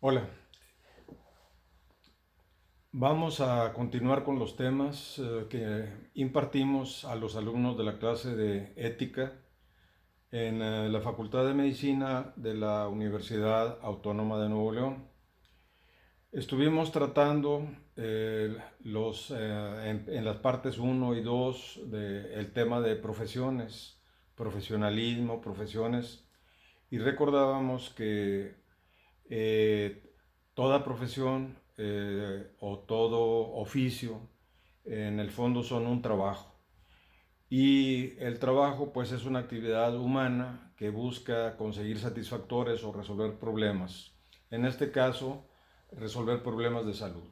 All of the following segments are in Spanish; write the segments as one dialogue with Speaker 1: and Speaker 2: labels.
Speaker 1: Hola, vamos a continuar con los temas que impartimos a los alumnos de la clase de ética en la Facultad de Medicina de la Universidad Autónoma de Nuevo León. Estuvimos tratando en las partes uno y 2 del tema de profesiones, profesionalismo, profesiones, y recordábamos que eh, toda profesión o todo oficio en el fondo son un trabajo. Y el trabajo pues es una actividad humana que busca conseguir satisfactores o resolver problemas. En este caso, resolver problemas de salud.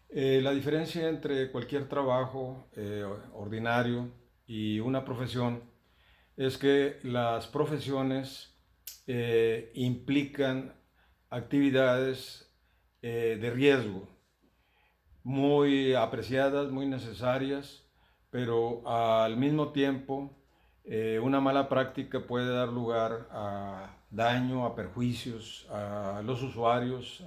Speaker 1: La diferencia entre cualquier trabajo ordinario y una profesión es que las profesiones implican actividades de riesgo, muy apreciadas, muy necesarias, pero al mismo tiempo una mala práctica puede dar lugar a daño, a perjuicios a los usuarios,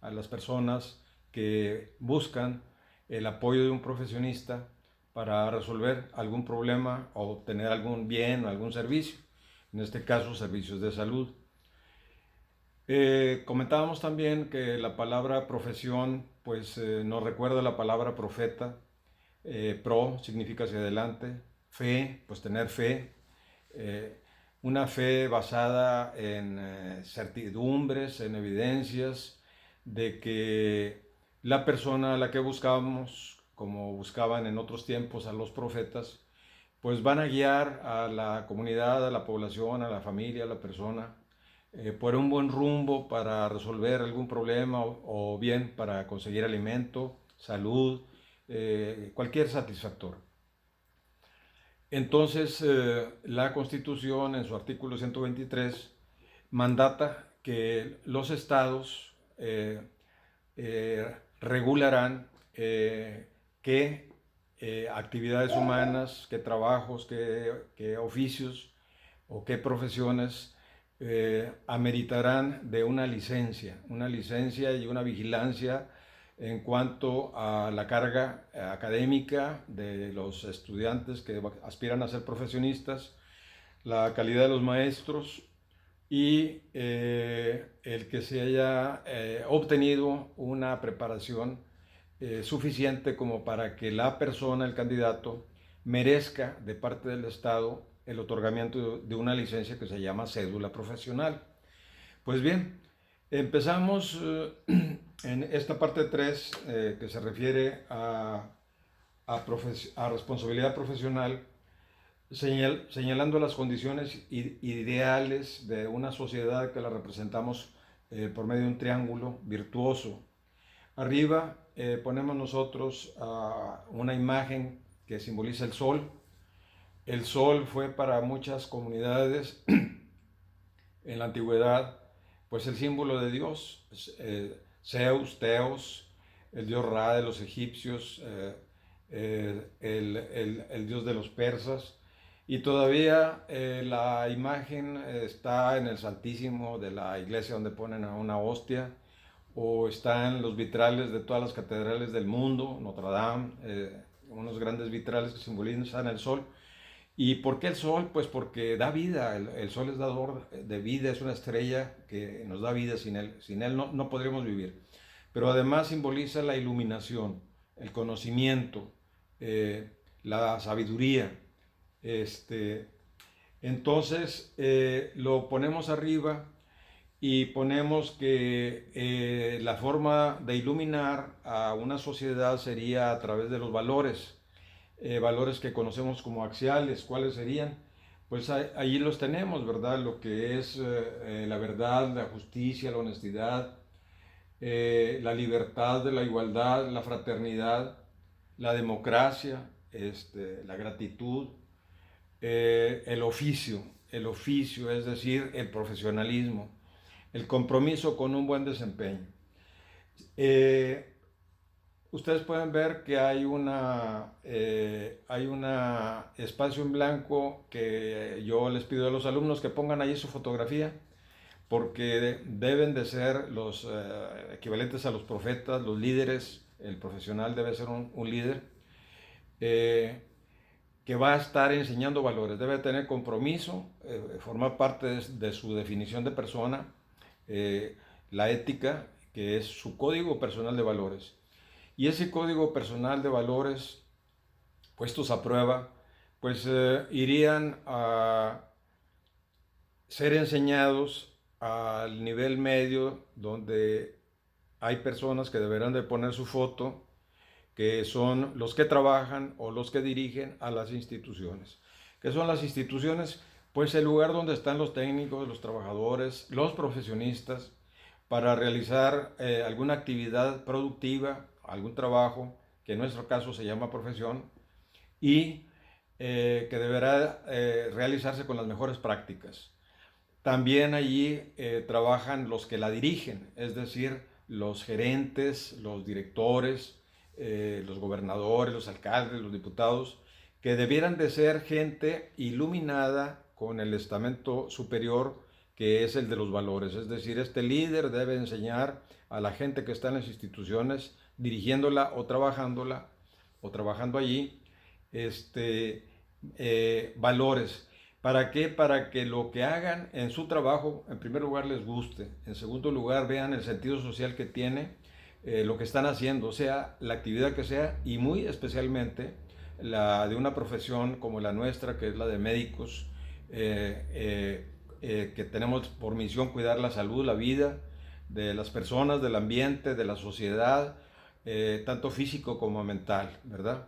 Speaker 1: a las personas que buscan el apoyo de un profesionista para resolver algún problema o obtener algún bien o algún servicio, en este caso servicios de salud. Comentábamos también que la palabra profesión pues nos recuerda la palabra profeta. Pro significa hacia adelante, fe, pues tener fe, eh, una fe basada en certidumbres, en evidencias de que la persona a la que buscamos, como buscaban en otros tiempos a los profetas, pues van a guiar a la comunidad, a la población, a la familia, a la persona, por un buen rumbo para resolver algún problema o bien para conseguir alimento, salud, cualquier satisfactor. Entonces, la Constitución en su artículo 123 mandata que los estados regularán qué actividades humanas, qué trabajos, qué oficios o qué profesiones ameritarán de una licencia y una vigilancia en cuanto a la carga académica de los estudiantes que aspiran a ser profesionistas, la calidad de los maestros y el que se haya obtenido una preparación suficiente como para que la persona, el candidato, merezca de parte del Estado el otorgamiento de una licencia que se llama cédula profesional. Pues bien, empezamos en esta parte 3 que se refiere a responsabilidad profesional, señalando las condiciones ideales de una sociedad que la representamos por medio de un triángulo virtuoso. Arriba ponemos nosotros una imagen que simboliza el sol. El sol fue para muchas comunidades en la antigüedad pues el símbolo de Dios, Zeus, Teos, el dios Ra de los egipcios, el dios de los persas. Y todavía la imagen está en el Santísimo de la iglesia donde ponen a una hostia, o está en los vitrales de todas las catedrales del mundo, Notre Dame, unos grandes vitrales que simbolizan el sol. ¿Y por qué el sol? Pues porque da vida, el sol es dador de vida, es una estrella que nos da vida, sin él no podríamos vivir. Pero además simboliza la iluminación, el conocimiento, la sabiduría. Este, entonces lo ponemos arriba y ponemos que la forma de iluminar a una sociedad sería a través de los valores, valores que conocemos como axiales. ¿Cuáles serían? Pues ahí los tenemos, ¿verdad? Lo que es la verdad, la justicia, la honestidad, la libertad, la igualdad, la fraternidad, la democracia, la gratitud, el oficio, es decir, el profesionalismo, el compromiso con un buen desempeño. Eh, Ustedes pueden ver que hay una espacio en blanco que yo les pido a los alumnos que pongan allí su fotografía porque deben de ser los equivalentes a los profetas, los líderes. El profesional debe ser un líder eh, que va a estar enseñando valores, debe tener compromiso, formar parte de su definición de persona, eh, la ética, que es su código personal de valores. Y ese código personal de valores, puestos a prueba, pues irían a ser enseñados al nivel medio, donde hay personas que deberán de poner su foto, que son los que trabajan o los que dirigen a las instituciones. ¿Qué son las instituciones? Pues el lugar donde están los técnicos, los trabajadores, los profesionistas, para realizar alguna actividad productiva, algún trabajo, que en nuestro caso se llama profesión, y que deberá realizarse con las mejores prácticas. También allí trabajan los que la dirigen, es decir, los gerentes, los directores, los gobernadores, los alcaldes, los diputados, que debieran de ser gente iluminada con el estamento superior, que es el de los valores. Es decir, este líder debe enseñar a la gente que está en las instituciones, dirigiéndola o trabajando allí, valores. ¿Para qué? Para que lo que hagan en su trabajo, en primer lugar, les guste. En segundo lugar, vean el sentido social que tiene lo que están haciendo, sea la actividad que sea, y muy especialmente la de una profesión como la nuestra, que es la de médicos, que tenemos por misión cuidar la salud, la vida de las personas, del ambiente, de la sociedad, tanto físico como mental, ¿verdad?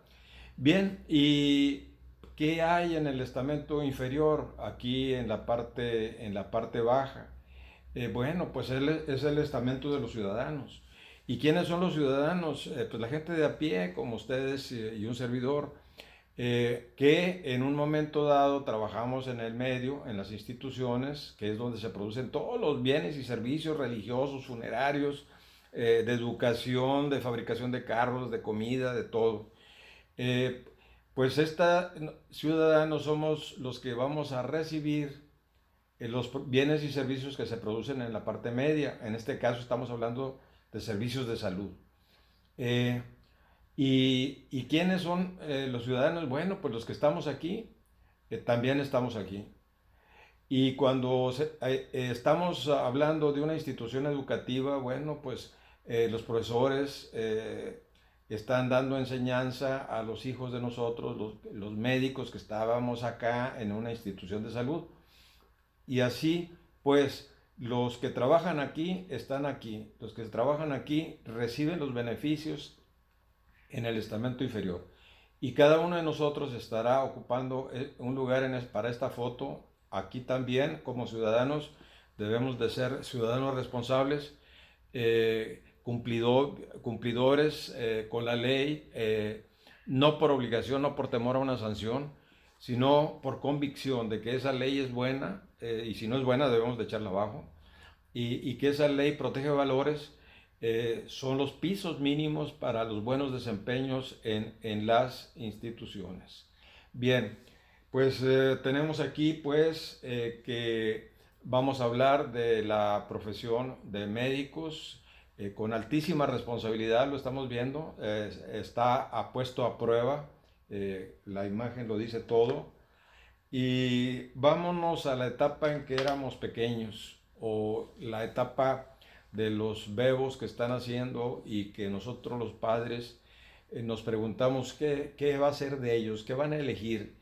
Speaker 1: Bien, ¿y qué hay en el estamento inferior, aquí en la parte baja? Bueno, pues es el estamento de los ciudadanos. ¿Y quiénes son los ciudadanos? Pues la gente de a pie, como ustedes y un servidor, que en un momento dado trabajamos en el medio, en las instituciones, que es donde se producen todos los bienes y servicios religiosos, funerarios, de educación, de fabricación de carros, de comida, de todo. Eh, pues esta ciudadanos somos los que vamos a recibir los bienes y servicios que se producen en la parte media. En este caso estamos hablando de servicios de salud. Eh, y quiénes son los ciudadanos? Bueno, pues los que estamos aquí, también estamos aquí. Y cuando estamos hablando de una institución educativa, bueno, pues los profesores están dando enseñanza a los hijos de nosotros, los médicos que estábamos acá en una institución de salud. Y así, pues, los que trabajan aquí están aquí. Los que trabajan aquí reciben los beneficios en el estamento inferior. Y cada uno de nosotros estará ocupando un lugar para esta foto. Aquí también, como ciudadanos, debemos de ser ciudadanos responsables, cumplidores con la ley, no por obligación, no por temor a una sanción, sino por convicción de que esa ley es buena, y si no es buena debemos de echarla abajo, y que esa ley protege valores. Son los pisos mínimos para los buenos desempeños en las instituciones. Bien, pues tenemos aquí pues que vamos a hablar de la profesión de médicos, con altísima responsabilidad, lo estamos viendo, está puesto a prueba, la imagen lo dice todo. Y vámonos a la etapa en que éramos pequeños, o la etapa de los bebos que están haciendo, y que nosotros los padres nos preguntamos qué va a ser de ellos, qué van a elegir.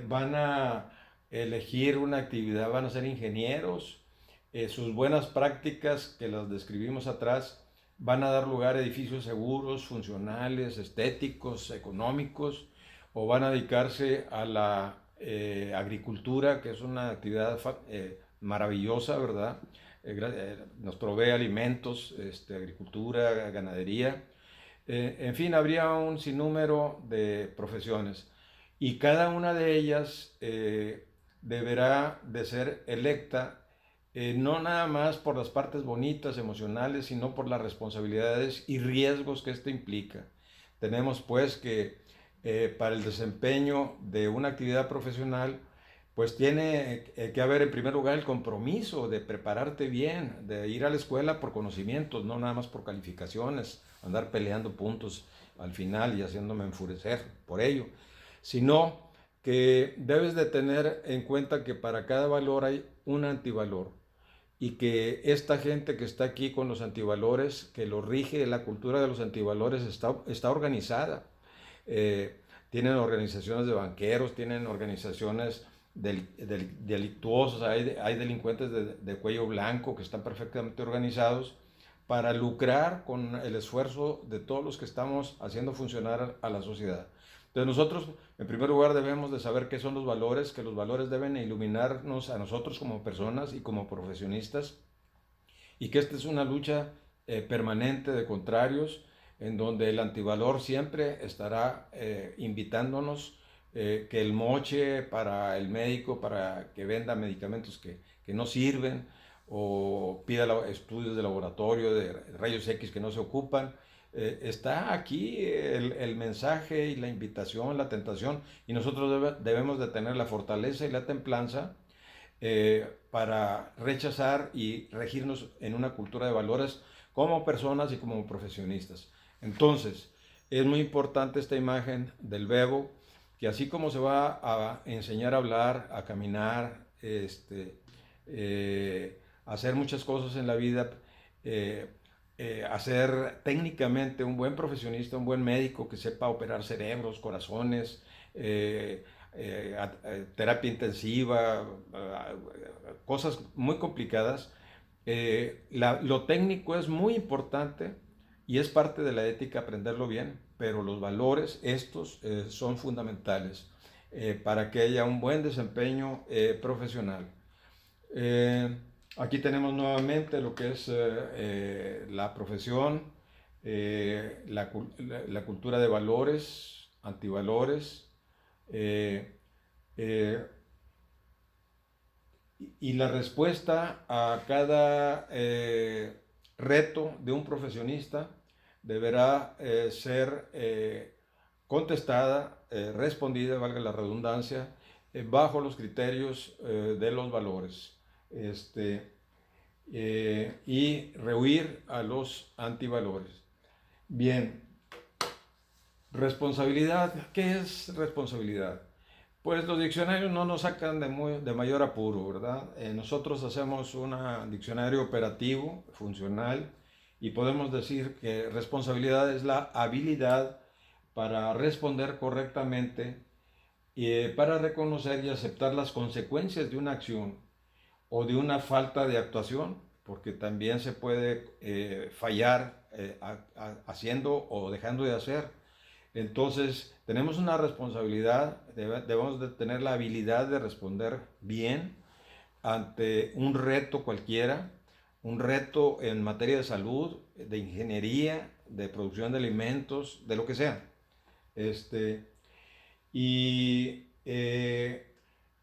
Speaker 1: Van a elegir una actividad, van a ser ingenieros. Sus buenas prácticas, que las describimos atrás, van a dar lugar a edificios seguros, funcionales, estéticos, económicos, o van a dedicarse a la agricultura, que es una actividad maravillosa, ¿verdad? Nos provee alimentos, agricultura, ganadería. En fin, habría un sinnúmero de profesiones, y cada una de ellas deberá de ser electa, no nada más por las partes bonitas, emocionales, sino por las responsabilidades y riesgos que esto implica. Tenemos pues que para el desempeño de una actividad profesional, pues tiene que haber en primer lugar el compromiso de prepararte bien, de ir a la escuela por conocimientos, no nada más por calificaciones, andar peleando puntos al final y haciéndome enfurecer por ello, sino que debes de tener en cuenta que para cada valor hay un antivalor y que esta gente que está aquí con los antivalores, que lo rige la cultura de los antivalores, está organizada. Tienen organizaciones de banqueros, tienen organizaciones delictuosos, hay delincuentes de cuello blanco que están perfectamente organizados para lucrar con el esfuerzo de todos los que estamos haciendo funcionar a la sociedad. Entonces nosotros, en primer lugar, debemos de saber qué son los valores, que los valores deben iluminarnos a nosotros como personas y como profesionistas, y que esta es una lucha permanente de contrarios, en donde el antivalor siempre estará invitándonos que el moche para el médico, para que venda medicamentos que no sirven, o pida estudios de laboratorio, de rayos X que no se ocupan. Está aquí el mensaje y la invitación, la tentación, y nosotros debemos de tener la fortaleza y la templanza para rechazar y regirnos en una cultura de valores como personas y como profesionistas. Entonces, es muy importante esta imagen del bebo, que así como se va a enseñar a hablar, a caminar, a hacer muchas cosas en la vida, eh, a ser técnicamente un buen profesionista, un buen médico que sepa operar cerebros, corazones, terapia intensiva, cosas muy complicadas. Lo técnico es muy importante y es parte de la ética aprenderlo bien, pero los valores estos son fundamentales para que haya un buen desempeño profesional. Eh, Aquí tenemos nuevamente lo que es la profesión, la cultura de valores, antivalores, eh, eh, y la respuesta a cada reto de un profesionista deberá ser contestada, respondida, valga la redundancia, bajo los criterios de los valores. Este, y rehuir a los antivalores. Bien, responsabilidad. ¿Qué es responsabilidad? Pues los diccionarios no nos sacan de mayor apuro, ¿verdad? Nosotros hacemos un diccionario operativo, funcional, y podemos decir que responsabilidad es la habilidad para responder correctamente y para reconocer y aceptar las consecuencias de una acción o de una falta de actuación, porque también se puede fallar haciendo o dejando de hacer. Entonces, tenemos una responsabilidad, debemos de tener la habilidad de responder bien ante un reto cualquiera, un reto en materia de salud, de ingeniería, de producción de alimentos, de lo que sea. Este, y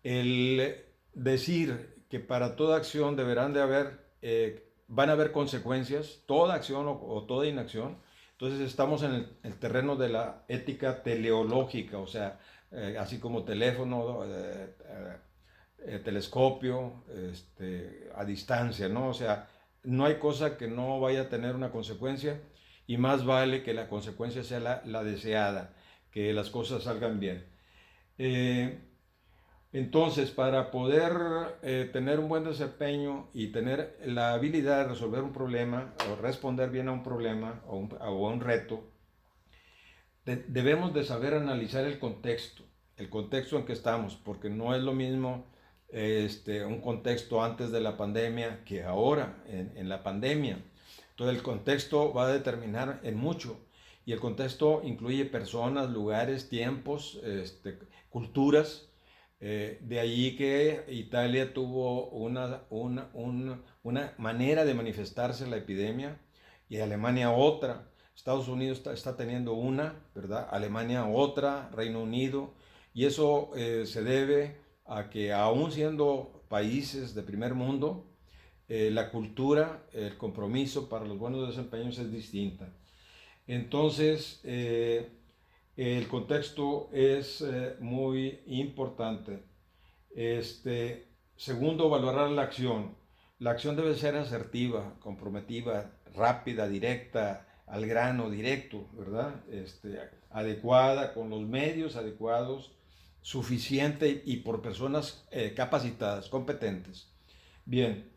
Speaker 1: el decir que para toda acción deberán de haber, van a haber consecuencias, toda acción o toda inacción. Entonces estamos en el terreno de la ética teleológica, o sea, así como teléfono, telescopio, a distancia, ¿no? O sea, no hay cosa que no vaya a tener una consecuencia, y más vale que la consecuencia sea la deseada, que las cosas salgan bien. Eh, entonces, para poder tener un buen desempeño y tener la habilidad de resolver un problema o responder bien a un problema o a un reto, debemos de saber analizar el contexto en que estamos, porque no es lo mismo un contexto antes de la pandemia que ahora en la pandemia. Entonces el contexto va a determinar en mucho, y el contexto incluye personas, lugares, tiempos, culturas. De allí que Italia tuvo una manera de manifestarse la epidemia y Alemania otra. Estados Unidos está teniendo una, ¿verdad? Alemania otra, Reino Unido, y eso se debe a que aún siendo países de primer mundo, la cultura, el compromiso para los buenos desempeños es distinta. Entonces, el contexto es muy importante. Segundo, valorar la acción. La acción debe ser asertiva, comprometida, rápida, directa, al grano, directo, ¿verdad? Adecuada, con los medios adecuados, suficiente y por personas capacitadas, competentes. Bien,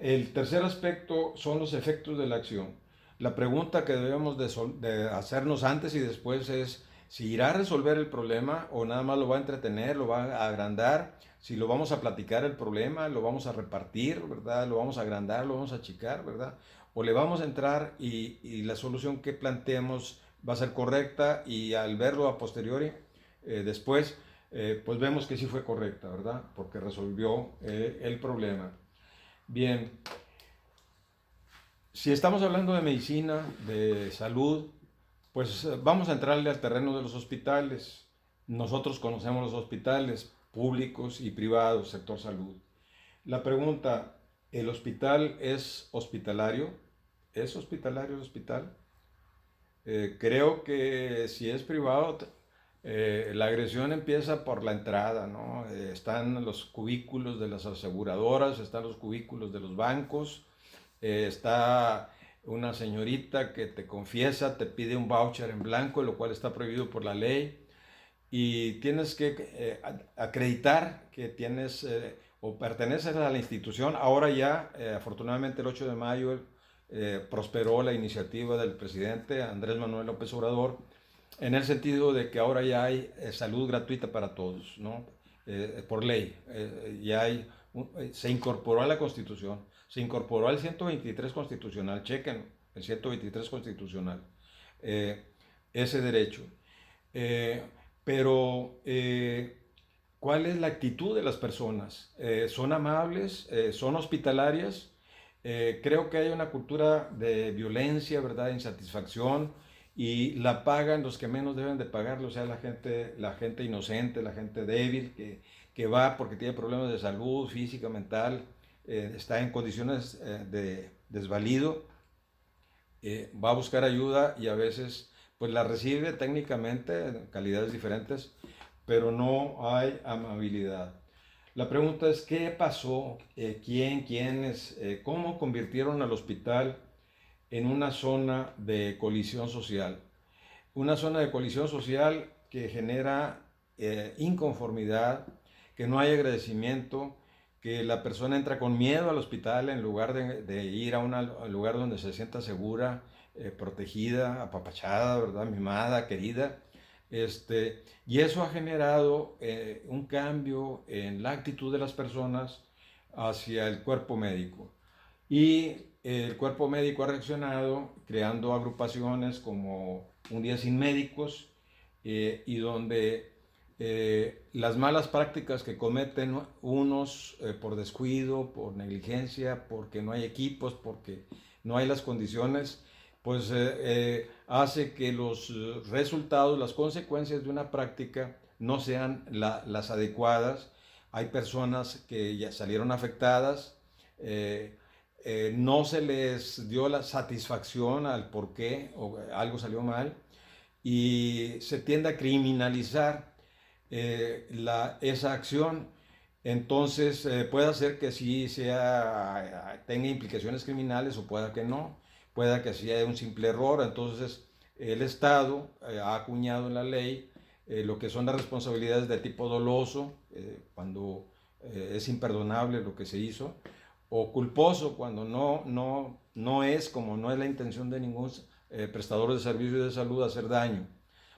Speaker 1: el tercer aspecto son los efectos de la acción. La pregunta que debemos de hacernos antes y después es si irá a resolver el problema o nada más lo va a entretener, lo va a agrandar, si lo vamos a platicar el problema, lo vamos a repartir, ¿verdad? Lo vamos a agrandar, lo vamos a achicar, ¿verdad? O le vamos a entrar y la solución que planteemos va a ser correcta y al verlo a posteriori, después, pues vemos que sí fue correcta, ¿verdad? Porque resolvió el problema. Bien, si estamos hablando de medicina, de salud, pues vamos a entrarle al terreno de los hospitales. Nosotros conocemos los hospitales públicos y privados, sector salud. La pregunta, ¿el hospital es hospitalario? ¿Es hospitalario el hospital? Creo que si es privado, la agresión empieza por la entrada, ¿no? Están los cubículos de las aseguradoras, están los cubículos de los bancos, está una señorita que te confiesa, te pide un voucher en blanco, lo cual está prohibido por la ley, y tienes que acreditar que tienes o perteneces a la institución. Ahora ya, afortunadamente el 8 de mayo, prosperó la iniciativa del presidente Andrés Manuel López Obrador, en el sentido de que ahora ya hay salud gratuita para todos, ¿no? Por ley. Ya hay, se incorporó a la Constitución, se incorporó al 123 constitucional, chequen, el 123 constitucional, eh, ese derecho. Eh, pero, ¿cuál es la actitud de las personas? ¿Son amables? ¿Son hospitalarias? Creo que hay una cultura de violencia, ¿verdad? De insatisfacción y la pagan los que menos deben de pagarlo, o sea, la gente inocente, la gente débil que va porque tiene problemas de salud, física, mental, está en condiciones de desvalido, va a buscar ayuda y a veces pues la recibe técnicamente en calidades diferentes, pero no hay amabilidad. La pregunta es, ¿qué pasó? ¿Quiénes, cómo convirtieron al hospital en una zona de colisión social? Una zona de colisión social que genera inconformidad, que no hay agradecimiento, que la persona entra con miedo al hospital en lugar de ir a un lugar donde se sienta segura, protegida, apapachada, ¿verdad? Mimada, querida. Y eso ha generado un cambio en la actitud de las personas hacia el cuerpo médico. Y el cuerpo médico ha reaccionado creando agrupaciones como Un Día Sin Médicos, y donde las malas prácticas que cometen unos por descuido, por negligencia, porque no hay equipos, porque no hay las condiciones, pues hace que los resultados, las consecuencias de una práctica no sean las adecuadas. Hay personas que ya salieron afectadas, eh, no se les dio la satisfacción al por qué o algo salió mal y se tiende a criminalizar esa acción. Entonces puede ser que sí tenga implicaciones criminales o pueda que no, pueda que sea un simple error. Entonces el Estado ha acuñado en la ley lo que son las responsabilidades de tipo doloso, cuando es imperdonable lo que se hizo, o culposo cuando no es, como no es la intención de ningún prestador de servicios de salud hacer daño.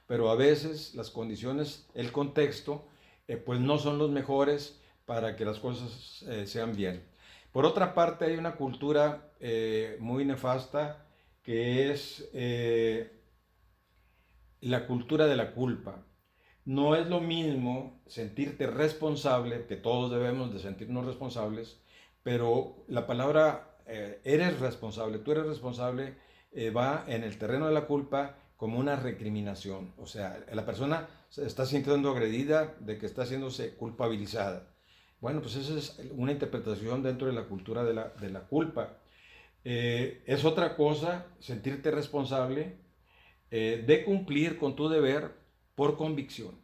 Speaker 1: Pero a veces las condiciones, el contexto, pues no son los mejores para que las cosas sean bien. Por otra parte, hay una cultura muy nefasta que es la cultura de la culpa. No es lo mismo sentirte responsable, que todos debemos de sentirnos responsables, pero la palabra eres responsable, tú eres responsable, va en el terreno de la culpa como una recriminación. O sea, la persona se está sintiendo agredida de que está haciéndose culpabilizada. Bueno, pues esa es una interpretación dentro de la cultura de la culpa. Es otra cosa sentirte responsable de cumplir con tu deber por convicción.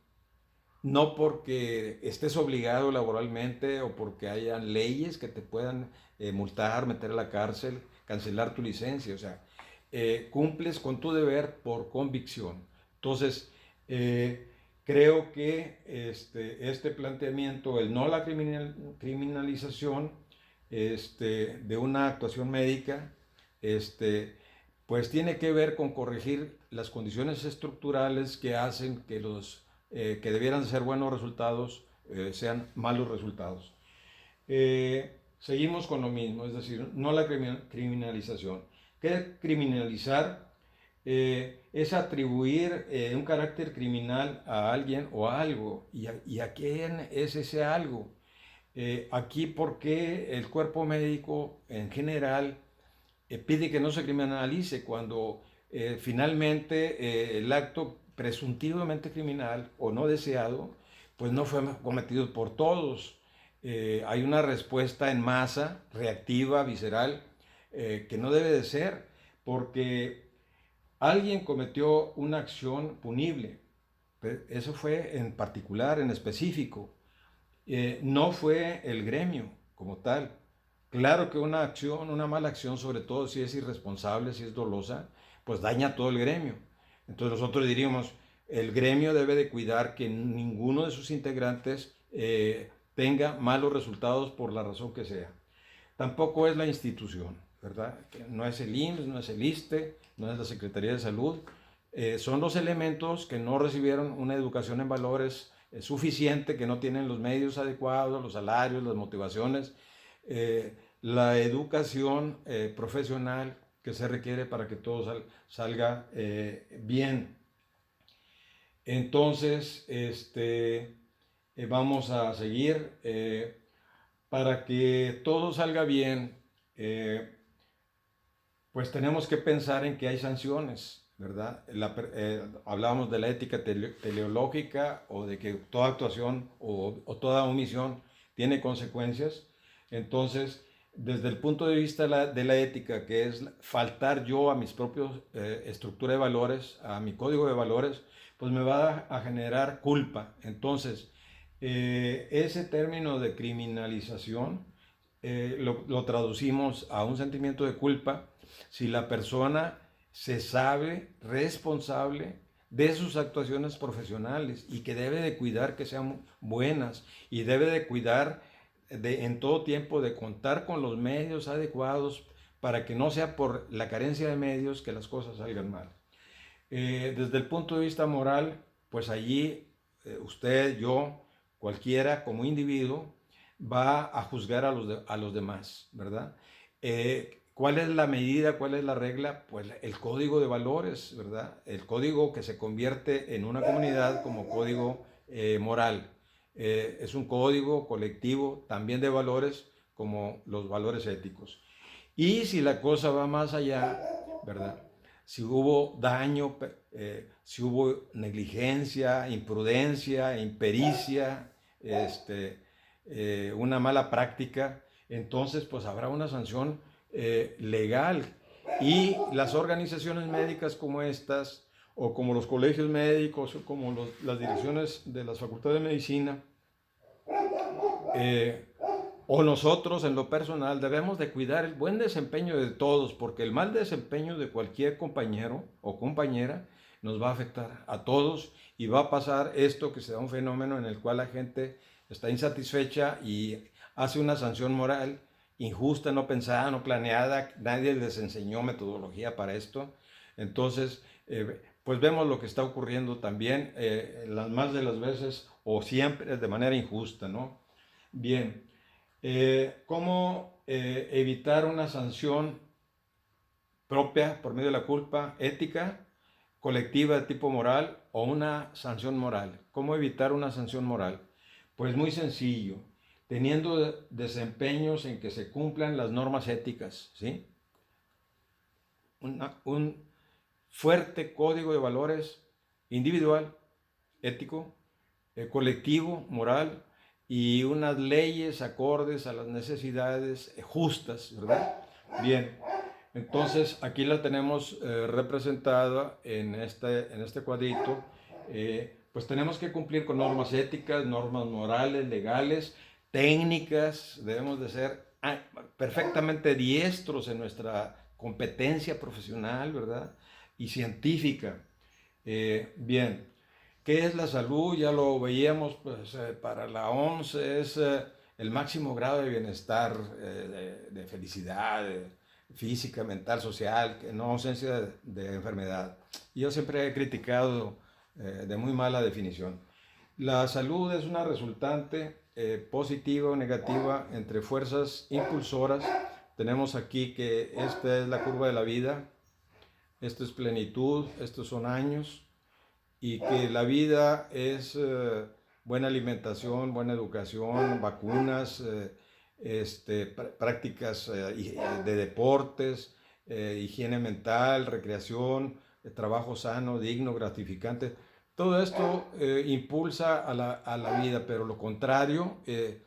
Speaker 1: no porque estés obligado laboralmente o porque hayan leyes que te puedan multar, meter a la cárcel, cancelar tu licencia. O sea, cumples con tu deber por convicción. Entonces, creo que este planteamiento, el no la criminalización de una actuación médica, pues tiene que ver con corregir las condiciones estructurales que hacen que los que debieran ser buenos resultados sean malos resultados. Seguimos con lo mismo, es decir, no la criminalización. ¿Qué criminalizar? Es atribuir un carácter criminal a alguien o a algo. Y a quién es ese algo? Aquí, ¿por qué el cuerpo médico en general pide que no se criminalice cuando finalmente el acto presuntivamente criminal o no deseado, pues no fue cometido por todos? Hay una respuesta en masa, reactiva, visceral, que no debe de ser, porque alguien cometió una acción punible. Eso fue en particular, en específico. No fue el gremio como tal. Claro que una acción, una mala acción, sobre todo si es irresponsable, si es dolosa, pues daña a todo el gremio. Entonces nosotros diríamos, el gremio debe de cuidar que ninguno de sus integrantes tenga malos resultados por la razón que sea. Tampoco es la institución, ¿verdad? No es el IMSS, no es el ISSSTE, no es la Secretaría de Salud. Son los elementos que no recibieron una educación en valores suficiente, que no tienen los medios adecuados, los salarios, las motivaciones, la educación profesional que se requiere para que todo salga bien. Entonces, vamos a seguir. Para que todo salga bien, pues tenemos que pensar en que hay sanciones, ¿verdad? Hablábamos de la ética teleológica, o de que toda actuación o toda omisión tiene consecuencias. Entonces, desde el punto de vista de la ética, que es faltar yo a mis propios estructura de valores, a mi código de valores, pues me va a generar culpa. Entonces, ese término de criminalización lo traducimos a un sentimiento de culpa si la persona se sabe responsable de sus actuaciones profesionales y que debe de cuidar que sean buenas, y debe de cuidar en todo tiempo de contar con los medios adecuados para que no sea por la carencia de medios que las cosas salgan mal. Desde el punto de vista moral, pues allí usted, yo, cualquiera como individuo va a juzgar a los demás, ¿verdad? ¿Cuál es la medida, cuál es la regla? Pues el código de valores, ¿verdad? El código que se convierte en una comunidad como código moral. Es un código colectivo también de valores, como los valores éticos. Y si la cosa va más allá, ¿verdad? Si hubo daño, si hubo negligencia, imprudencia, impericia, una mala práctica, entonces pues habrá una sanción legal. Y las organizaciones médicas como estas, o como los colegios médicos, o como las direcciones de las facultades de medicina, eh, o nosotros en lo personal, debemos de cuidar el buen desempeño de todos, porque el mal desempeño de cualquier compañero o compañera nos va a afectar a todos, y va a pasar esto, que se da un fenómeno en el cual la gente está insatisfecha y hace una sanción moral injusta, no pensada, no planeada. Nadie les enseñó metodología para esto. Entonces, pues vemos lo que está ocurriendo también, las más de las veces o siempre de manera injusta, ¿no? Bien, ¿cómo evitar una sanción propia por medio de la culpa ética, colectiva de tipo moral, o una sanción moral? ¿Cómo evitar una sanción moral? Pues muy sencillo, teniendo desempeños en que se cumplan las normas éticas, ¿sí? Un fuerte código de valores individual, ético, colectivo, moral, y unas leyes acordes a las necesidades justas, ¿verdad? Bien, entonces aquí la tenemos representada en este cuadrito, pues tenemos que cumplir con normas éticas, normas morales, legales, técnicas, debemos de ser perfectamente diestros en nuestra competencia profesional, ¿verdad? Y científica. Bien, ¿qué es la salud? Ya lo veíamos, pues para la OMS es el máximo grado de bienestar, de felicidad física, mental, social, que no ausencia de enfermedad. Yo siempre he criticado de muy mala definición. La salud es una resultante positiva o negativa entre fuerzas impulsoras. Tenemos aquí que esta es la curva de la vida, esto es plenitud, estos son años, y que la vida es buena alimentación, buena educación, vacunas, prácticas de deportes, higiene mental, recreación, trabajo sano, digno, gratificante. Todo esto impulsa a la vida, pero lo contrario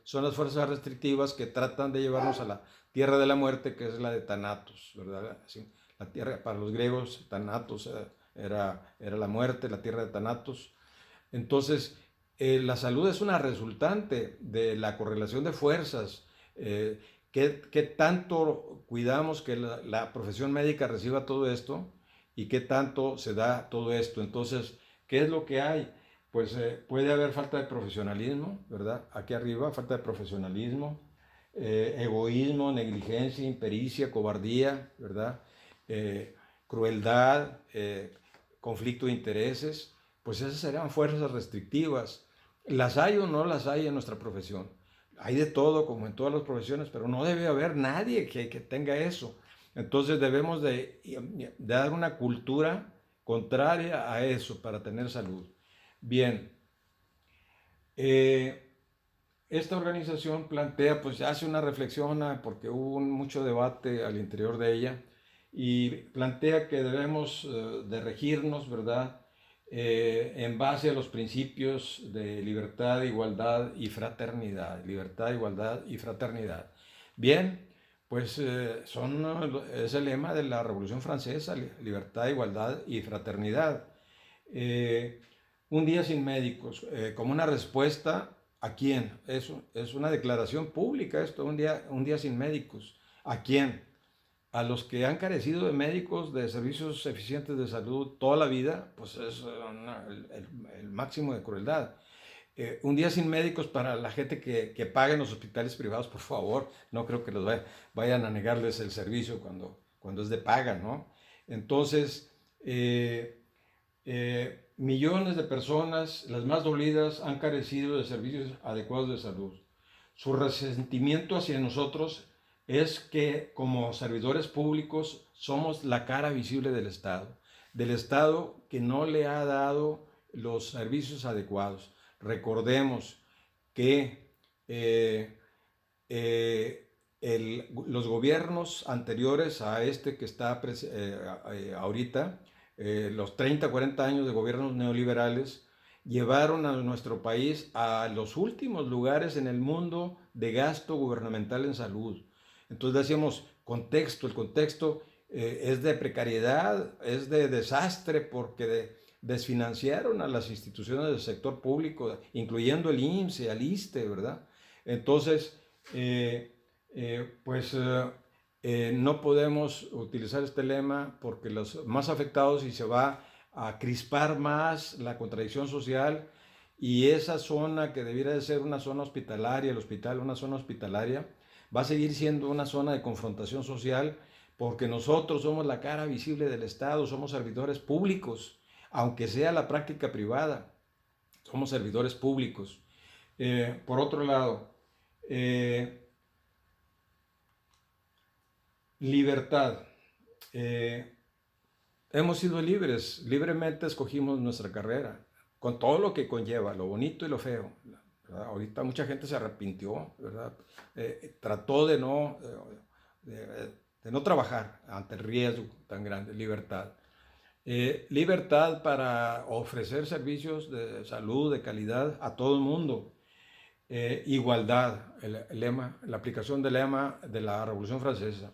Speaker 1: son las fuerzas restrictivas que tratan de llevarnos a la tierra de la muerte, que es la de Thanatos, ¿verdad? Así, la tierra, para los griegos, Thanatos era la muerte, la tierra de Thanatos. Entonces, la salud es una resultante de la correlación de fuerzas. ¿Qué tanto cuidamos que la profesión médica reciba todo esto y qué tanto se da todo esto? Entonces, ¿qué es lo que hay? Pues puede haber falta de profesionalismo, ¿verdad? Aquí arriba, falta de profesionalismo, egoísmo, negligencia, impericia, cobardía, ¿verdad? Crueldad, conflicto de intereses, pues esas serían fuerzas restrictivas. ¿Las hay o no las hay en nuestra profesión? Hay de todo, como en todas las profesiones, pero no debe haber nadie que tenga eso. Entonces debemos de dar una cultura contraria a eso para tener salud. Bien, eh, esta organización plantea, pues hace una reflexión, porque hubo mucho debate al interior de ella, y plantea que debemos de regirnos, ¿verdad? En base a los principios de libertad, igualdad y fraternidad. Libertad, igualdad y fraternidad. Bien, pues es el lema de la Revolución Francesa, libertad, igualdad y fraternidad. Eh, un día sin médicos, como una respuesta a quién. Eso es una declaración pública esto, un día sin médicos. ¿A quién? A los que han carecido de médicos, de servicios eficientes de salud toda la vida, pues es el máximo de crueldad. Un día sin médicos para la gente que paga en los hospitales privados, por favor, no creo que los vayan a negarles el servicio cuando es de paga, ¿no? Entonces, millones de personas, las más dolidas, han carecido de servicios adecuados de salud. Su resentimiento hacia nosotros es que como servidores públicos somos la cara visible del Estado que no le ha dado los servicios adecuados. Recordemos que los gobiernos anteriores a este que está ahorita, los 30, 40 años de gobiernos neoliberales, llevaron a nuestro país a los últimos lugares en el mundo de gasto gubernamental en salud. Entonces decíamos, el contexto es de precariedad, es de desastre porque desfinanciaron a las instituciones del sector público, incluyendo el IMSS, al ISSSTE, ¿verdad? Entonces, no podemos utilizar este lema porque los más afectados y se va a crispar más la contradicción social y esa zona que debiera de ser una zona hospitalaria, el hospital una zona hospitalaria, va a seguir siendo una zona de confrontación social porque nosotros somos la cara visible del Estado, somos servidores públicos, aunque sea la práctica privada, somos servidores públicos. Por otro lado, libertad. Hemos sido libres, libremente escogimos nuestra carrera, con todo lo que conlleva, lo bonito y lo feo, ¿verdad? Ahorita mucha gente se arrepintió, ¿verdad? Trató de no trabajar ante el riesgo tan grande, libertad. Libertad para ofrecer servicios de salud, de calidad a todo el mundo. Igualdad, el lema, la aplicación del lema de la Revolución Francesa.